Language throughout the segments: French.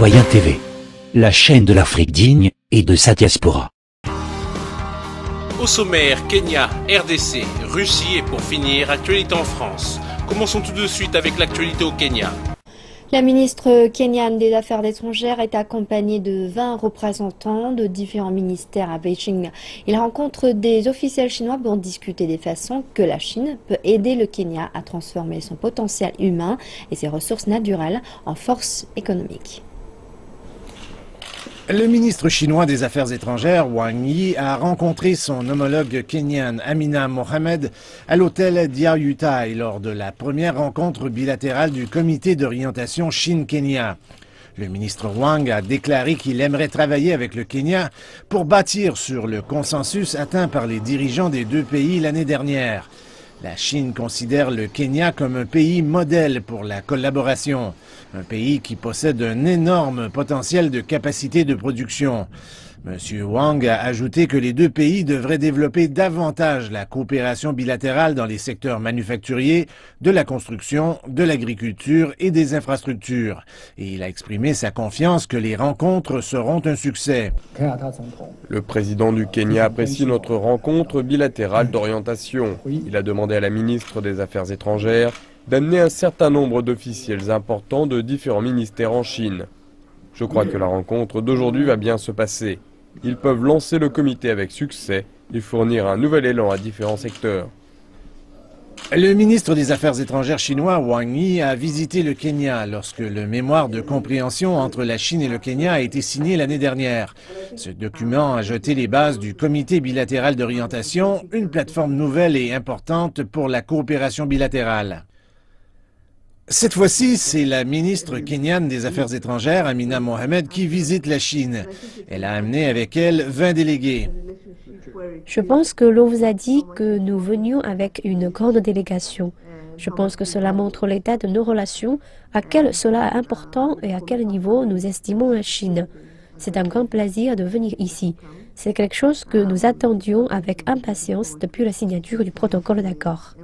Citoyen TV, la chaîne de l'Afrique digne et de sa diaspora. Au sommaire, Kenya, RDC, Russie et pour finir, actualité en France. Commençons tout de suite avec l'actualité au Kenya. La ministre kenyane des Affaires étrangères est accompagnée de 20 représentants de différents ministères à Beijing. Il rencontre des officiels chinois pour discuter des façons que la Chine peut aider le Kenya à transformer son potentiel humain et ses ressources naturelles en force économique. Le ministre chinois des Affaires étrangères, Wang Yi, a rencontré son homologue kenyane Amina Mohamed à l'hôtel Diaoyutai lors de la première rencontre bilatérale du comité d'orientation Chine-Kenya. Le ministre Wang a déclaré qu'il aimerait travailler avec le Kenya pour bâtir sur le consensus atteint par les dirigeants des deux pays l'année dernière. La Chine considère le Kenya comme un pays modèle pour la collaboration, un pays qui possède un énorme potentiel de capacité de production. M. Wang a ajouté que les deux pays devraient développer davantage la coopération bilatérale dans les secteurs manufacturiers, de la construction, de l'agriculture et des infrastructures. Et il a exprimé sa confiance que les rencontres seront un succès. Le président du Kenya apprécie notre rencontre bilatérale d'orientation. Il a demandé à la ministre des Affaires étrangères d'amener un certain nombre d'officiels importants de différents ministères en Chine. Je crois que la rencontre d'aujourd'hui va bien se passer. Ils peuvent lancer le comité avec succès et fournir un nouvel élan à différents secteurs. Le ministre des Affaires étrangères chinois, Wang Yi, a visité le Kenya lorsque le mémoire de compréhension entre la Chine et le Kenya a été signé l'année dernière. Ce document a jeté les bases du comité bilatéral d'orientation, une plateforme nouvelle et importante pour la coopération bilatérale. Cette fois-ci, c'est la ministre kenyane des Affaires étrangères, Amina Mohamed, qui visite la Chine. Elle a amené avec elle 20 délégués. Je pense que l'on vous a dit que nous venions avec une grande délégation. Je pense que cela montre l'état de nos relations, à quel cela est important et à quel niveau nous estimons la Chine. C'est un grand plaisir de venir ici. C'est quelque chose que nous attendions avec impatience depuis la signature du protocole d'accord.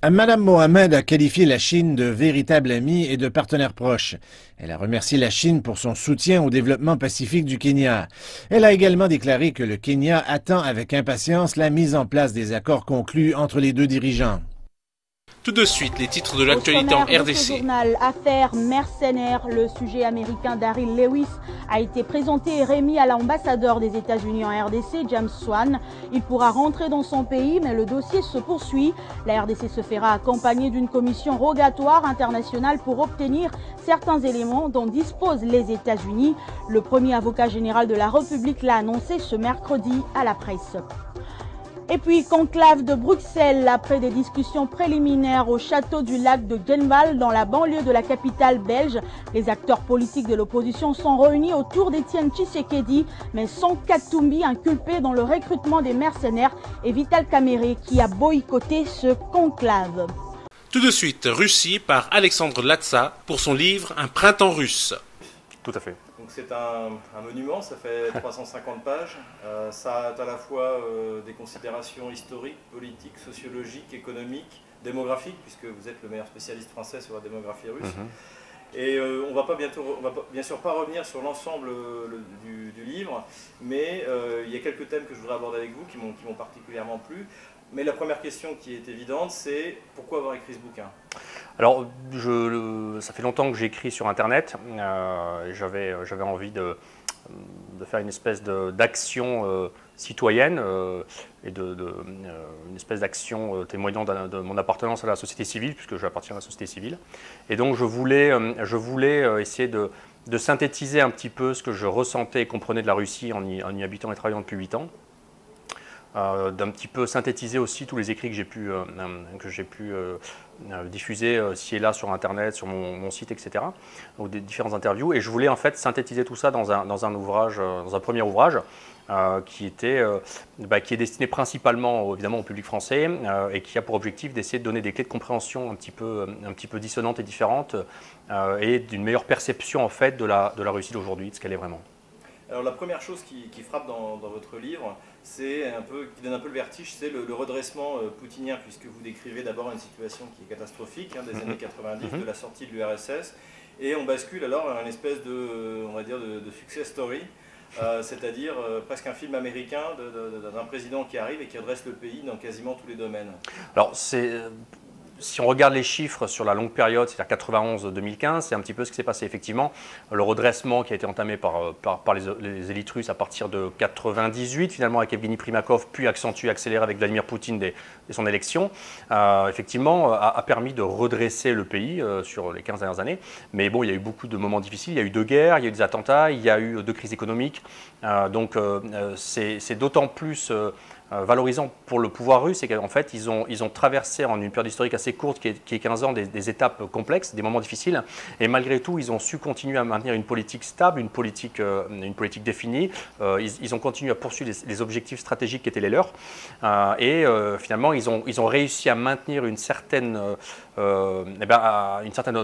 Madame Mohamed a qualifié la Chine de véritable amie et de partenaire proche. Elle a remercié la Chine pour son soutien au développement pacifique du Kenya. Elle a également déclaré que le Kenya attend avec impatience la mise en place des accords conclus entre les deux dirigeants. Tout de suite, les titres de l'actualité en RDC. Ce journal Affaires mercenaires, le sujet américain Daryl Lewis a été présenté et remis à l'ambassadeur des États-Unis en RDC, James Swan. Il pourra rentrer dans son pays, mais le dossier se poursuit. La RDC se fera accompagner d'une commission rogatoire internationale pour obtenir certains éléments dont disposent les États-Unis. Le premier avocat général de la République l'a annoncé ce mercredi à la presse. Et puis, conclave de Bruxelles, après des discussions préliminaires au château du lac de Genval, dans la banlieue de la capitale belge, les acteurs politiques de l'opposition sont réunis autour d'Étienne Tshisekedi, mais sans Katumbi inculpé dans le recrutement des mercenaires et Vital Kamerhe qui a boycotté ce conclave. Tout de suite, Russie par Alexandre Latsa pour son livre Un printemps russe. Tout à fait. Donc c'est un monument, ça fait 350 pages. Ça a à la fois des considérations historiques, politiques, sociologiques, économiques, démographiques, puisque vous êtes le meilleur spécialiste français sur la démographie russe. Et on va bien sûr pas revenir sur l'ensemble du livre, mais il y a quelques thèmes que je voudrais aborder avec vous qui m'ont particulièrement plu. Mais la première question qui est évidente, c'est pourquoi avoir écrit ce bouquin? Alors, ça fait longtemps que j'écris sur Internet. J'avais envie de faire une espèce d'action citoyenne et une espèce d'action témoignant de mon appartenance à la société civile, puisque j'appartiens à la société civile. Et donc, je voulais essayer de synthétiser un petit peu ce que je ressentais et comprenais de la Russie en y habitant et travaillant depuis 8 ans. D'un petit peu synthétiser aussi tous les écrits que j'ai pu diffuser ci et là sur Internet, sur mon site, etc., ou des différentes interviews. Et je voulais en fait synthétiser tout ça dans un ouvrage, dans un premier ouvrage qui est destiné principalement évidemment au public français et qui a pour objectif d'essayer de donner des clés de compréhension un petit peu dissonantes et différentes et d'une meilleure perception en fait de la Russie d'aujourd'hui, de ce qu'elle est vraiment. Alors la première chose qui frappe dans votre livre, qui donne un peu le vertige, c'est le redressement poutinien, puisque vous décrivez d'abord une situation qui est catastrophique, des années 90, de la sortie de l'URSS, et on bascule alors à une espèce de, on va dire, de success story, c'est-à-dire presque un film américain d'un président qui arrive et qui redresse le pays dans quasiment tous les domaines. Alors si on regarde les chiffres sur la longue période, c'est-à-dire 91-2015, c'est un petit peu ce qui s'est passé. Effectivement, le redressement qui a été entamé par les élites russes à partir de 98, finalement avec Evgeny Primakov, puis accentué, accéléré avec Vladimir Poutine dès son élection, effectivement, a permis de redresser le pays sur les 15 dernières années. Mais bon, il y a eu beaucoup de moments difficiles. Il y a eu deux guerres, il y a eu des attentats, il y a eu deux crises économiques. Donc c'est d'autant plus valorisant pour le pouvoir russe, c'est qu'en fait, ils ont traversé en une période historique assez courte, qui est 15 ans, des étapes complexes, des moments difficiles, et malgré tout, ils ont su continuer à maintenir une politique stable, une politique définie. Ils ont continué à poursuivre les objectifs stratégiques qui étaient les leurs, et finalement, ils ont réussi à maintenir une certaine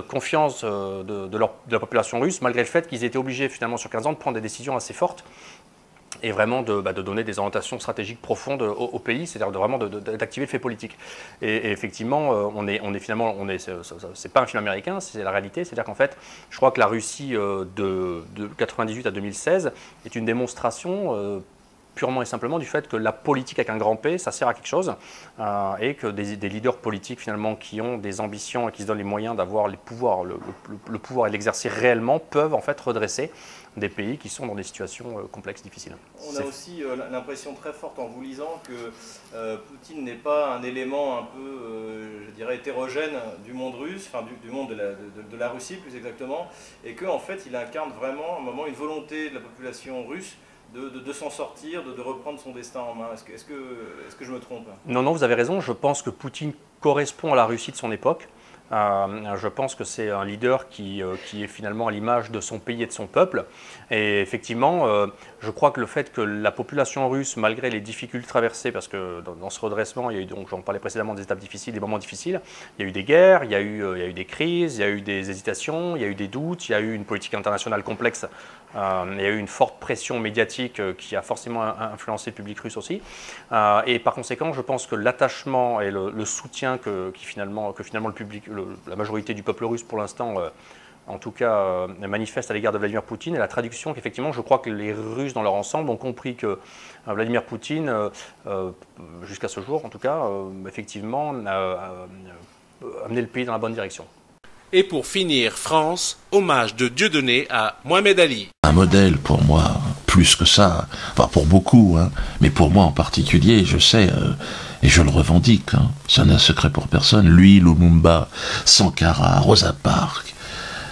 confiance de la population russe, malgré le fait qu'ils étaient obligés, finalement, sur 15 ans, de prendre des décisions assez fortes, et vraiment de donner des orientations stratégiques profondes au pays, c'est-à-dire d'activer le fait politique. Et effectivement, c'est pas un film américain, c'est la réalité, c'est-à-dire qu'en fait, je crois que la Russie de 98 à 2016 est une démonstration purement et simplement du fait que la politique avec un grand P, ça sert à quelque chose, et que des leaders politiques finalement qui ont des ambitions et qui se donnent les moyens d'avoir les pouvoirs, le pouvoir et l'exercer réellement, peuvent en fait redresser des pays qui sont dans des situations complexes, difficiles. On a aussi l'impression très forte en vous lisant que Poutine n'est pas un élément un peu, je dirais, hétérogène du monde russe, enfin du monde de la Russie plus exactement, et qu'en fait il incarne vraiment à un moment une volonté de la population russe de s'en sortir, de reprendre son destin en main. Est-ce que je me trompe? Non, vous avez raison. Je pense que Poutine correspond à la Russie de son époque. Je pense que c'est un leader qui est finalement à l'image de son pays et de son peuple. Et effectivement, je crois que le fait que la population russe, malgré les difficultés traversées, parce que dans ce redressement, il y a eu, donc j'en parlais précédemment, des étapes difficiles, des moments difficiles, il y a eu des guerres, il y a eu des crises, il y a eu des hésitations, il y a eu des doutes, il y a eu une politique internationale complexe, il y a eu une forte pression médiatique qui a forcément influencé le public russe aussi. Et par conséquent, je pense que l'attachement et le soutien que finalement le public, la majorité du peuple russe pour l'instant, en tout cas, manifeste à l'égard de Vladimir Poutine, et la traduction qu'effectivement, je crois que les Russes dans leur ensemble ont compris que Vladimir Poutine, jusqu'à ce jour en tout cas, effectivement, a amené le pays dans la bonne direction. Et pour finir, France, hommage de Dieudonné à Mohamed Ali. Un modèle pour moi, plus que ça, enfin pour beaucoup, hein, mais pour moi en particulier, je sais, et je le revendique, hein, ça n'est un secret pour personne, lui, Lumumba, Sankara, Rosa Parks,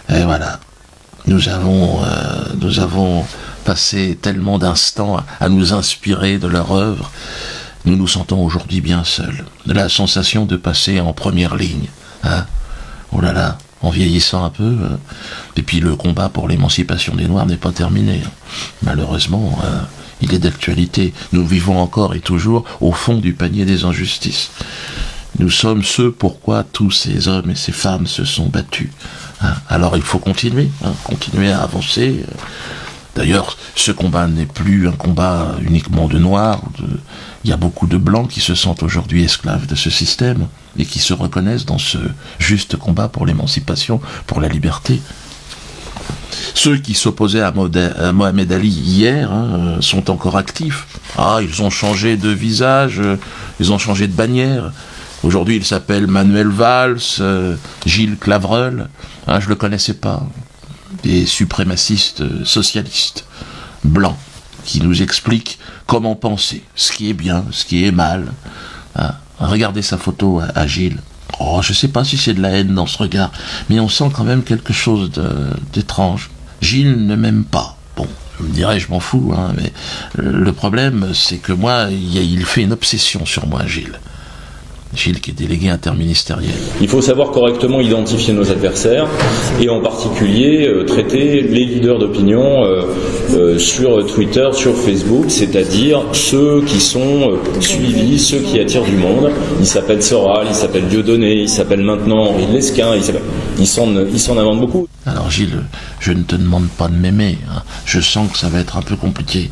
et voilà, nous avons passé tellement d'instants à nous inspirer de leur œuvre, nous nous sentons aujourd'hui bien seuls, la sensation de passer en première ligne, hein. Oh là là, en vieillissant un peu, et puis le combat pour l'émancipation des Noirs n'est pas terminé. Malheureusement, il est d'actualité. Nous vivons encore et toujours au fond du panier des injustices. Nous sommes ceux pourquoi tous ces hommes et ces femmes se sont battus. Alors il faut continuer, continuer à avancer. D'ailleurs, ce combat n'est plus un combat uniquement de Noirs. Il y a beaucoup de Blancs qui se sentent aujourd'hui esclaves de ce système et qui se reconnaissent dans ce juste combat pour l'émancipation, pour la liberté. Ceux qui s'opposaient à Mohamed Ali hier sont encore actifs. Ils ont changé de visage, ils ont changé de bannière. Aujourd'hui, il s'appelle Manuel Valls, Gilles Clavreul. Je ne le connaissais pas. Des suprémacistes socialistes blancs qui nous expliquent comment penser, ce qui est bien, ce qui est mal. Regardez sa photo à Gilles. Je ne sais pas si c'est de la haine dans ce regard, mais on sent quand même quelque chose d'étrange. Gilles ne m'aime pas. Bon, je me dirais, je m'en fous, mais le problème, c'est que moi, il fait une obsession sur moi, Gilles. Gilles qui est délégué interministériel. Il faut savoir correctement identifier nos adversaires et en particulier traiter les leaders d'opinion sur Twitter, sur Facebook, c'est-à-dire ceux qui sont suivis, ceux qui attirent du monde. Il s'appelle Soral, il s'appelle Dieudonné, il s'appelle maintenant Henri Lesquin, il s'en invente beaucoup. Alors Gilles, je ne te demande pas de m'aimer, je sens que ça va être un peu compliqué.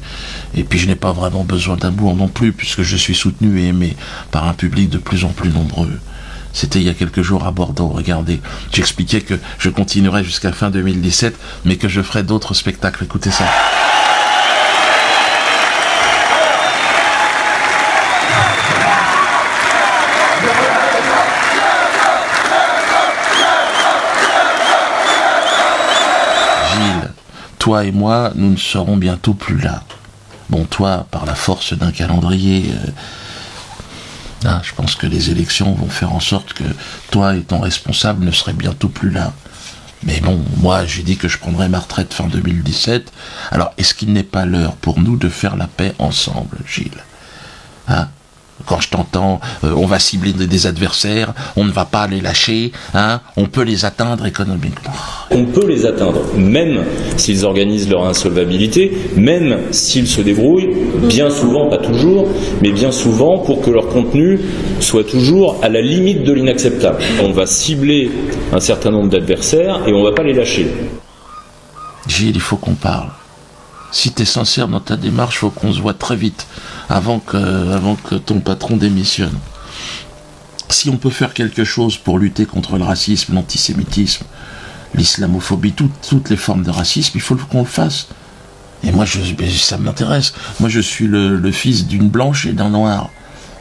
Et puis je n'ai pas vraiment besoin d'amour non plus, puisque je suis soutenu et aimé par un public de plus en plus nombreux. C'était il y a quelques jours à Bordeaux, regardez. J'expliquais que je continuerai jusqu'à fin 2017, mais que je ferai d'autres spectacles. Écoutez ça. Gilles, toi et moi, nous ne serons bientôt plus là. Bon, toi, par la force d'un calendrier... je pense que les élections vont faire en sorte que toi et ton responsable ne seraient bientôt plus là. Mais bon, moi j'ai dit que je prendrais ma retraite fin 2017. Alors, est-ce qu'il n'est pas l'heure pour nous de faire la paix ensemble, Gilles? Quand je t'entends, on va cibler des adversaires, on ne va pas les lâcher, on peut les atteindre économiquement. On peut les atteindre, même s'ils organisent leur insolvabilité, même s'ils se débrouillent, bien souvent, pas toujours, mais bien souvent pour que leur contenu soit toujours à la limite de l'inacceptable. On va cibler un certain nombre d'adversaires et on ne va pas les lâcher. Gilles, il faut qu'on parle. Si tu es sincère dans ta démarche, il faut qu'on se voit très vite, avant que ton patron démissionne. Si on peut faire quelque chose pour lutter contre le racisme, l'antisémitisme, l'islamophobie, toutes les formes de racisme, il faut qu'on le fasse. Et moi, ça m'intéresse. Moi, je suis le fils d'une blanche et d'un noir.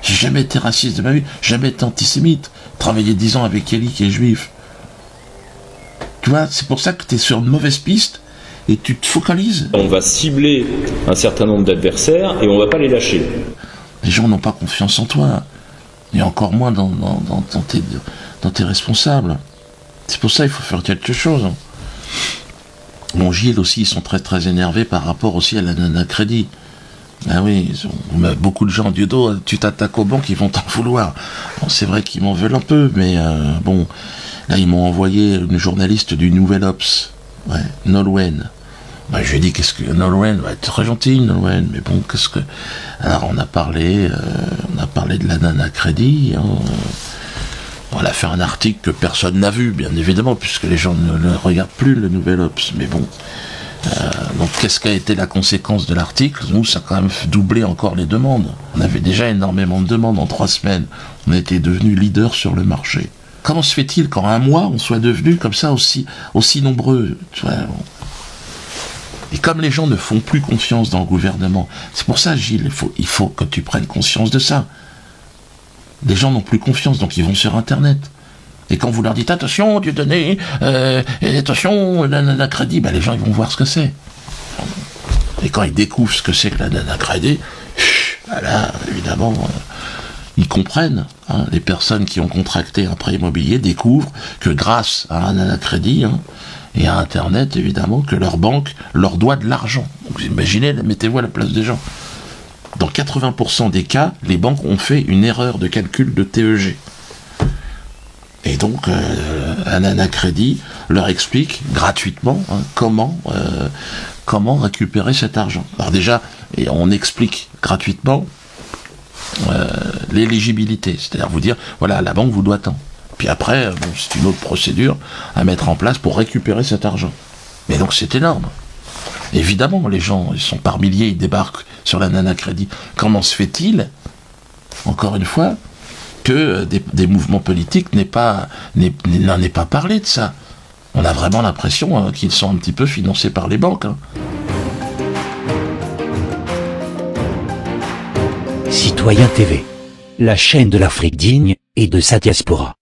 J'ai jamais été raciste de ma vie, jamais été antisémite. Travaillé 10 ans avec Eli qui est juif. Tu vois, c'est pour ça que tu es sur une mauvaise piste. Et tu te focalises. On va cibler un certain nombre d'adversaires et on ne va pas les lâcher. Les gens n'ont pas confiance en toi. Et encore moins dans tes responsables. C'est pour ça qu'il faut faire quelque chose. Bon, Gilles aussi, ils sont très très énervés par rapport aussi à la nana crédit. Ah oui, beaucoup de gens du dos, tu t'attaques aux banques, ils vont t'en vouloir. Bon, c'est vrai qu'ils m'en veulent un peu, mais bon, là ils m'ont envoyé une journaliste du Nouvel Obs. Ouais, Nolwenn. Je lui ai dit, qu'est-ce que Nolwenn va être très gentille, Nolwenn, mais bon, qu'est-ce que... Alors on a parlé de la nana crédit, on a fait un article que personne n'a vu, bien évidemment, puisque les gens ne regardent plus le Nouvel Obs, mais bon. Donc qu'est-ce qu'a été la conséquence de l'article? Nous, ça a quand même doublé encore les demandes. On avait déjà énormément de demandes en 3 semaines. On était devenus leaders sur le marché. Comment se fait-il qu'en un mois, on soit devenu comme ça aussi nombreux, tu vois, bon. Et comme les gens ne font plus confiance dans le gouvernement, c'est pour ça, Gilles, il faut que tu prennes conscience de ça. Les gens n'ont plus confiance, donc ils vont sur Internet. Et quand vous leur dites, attention, Dieudonné, attention, la crédit, les gens ils vont voir ce que c'est. Et quand ils découvrent ce que c'est que la nana crédit, là, évidemment... Ils comprennent, les personnes qui ont contracté un prêt immobilier découvrent que grâce à un anacrédit et à Internet, évidemment, que leur banque leur doit de l'argent. Donc vous imaginez, mettez-vous à la place des gens. Dans 80% des cas, les banques ont fait une erreur de calcul de TEG. Et donc, un anacrédit leur explique gratuitement comment récupérer cet argent. Alors déjà, on explique gratuitement l'éligibilité, c'est-à-dire vous dire, voilà, la banque vous doit tant. Puis après, c'est une autre procédure à mettre en place pour récupérer cet argent. Mais donc c'est énorme. Évidemment, les gens, ils sont par milliers, ils débarquent sur la nana crédit. Comment se fait-il, encore une fois, que des mouvements politiques n'en aient pas parlé de ça? On a vraiment l'impression qu'ils sont un petit peu financés par les banques. Citoyen TV, la chaîne de l'Afrique digne et de sa diaspora.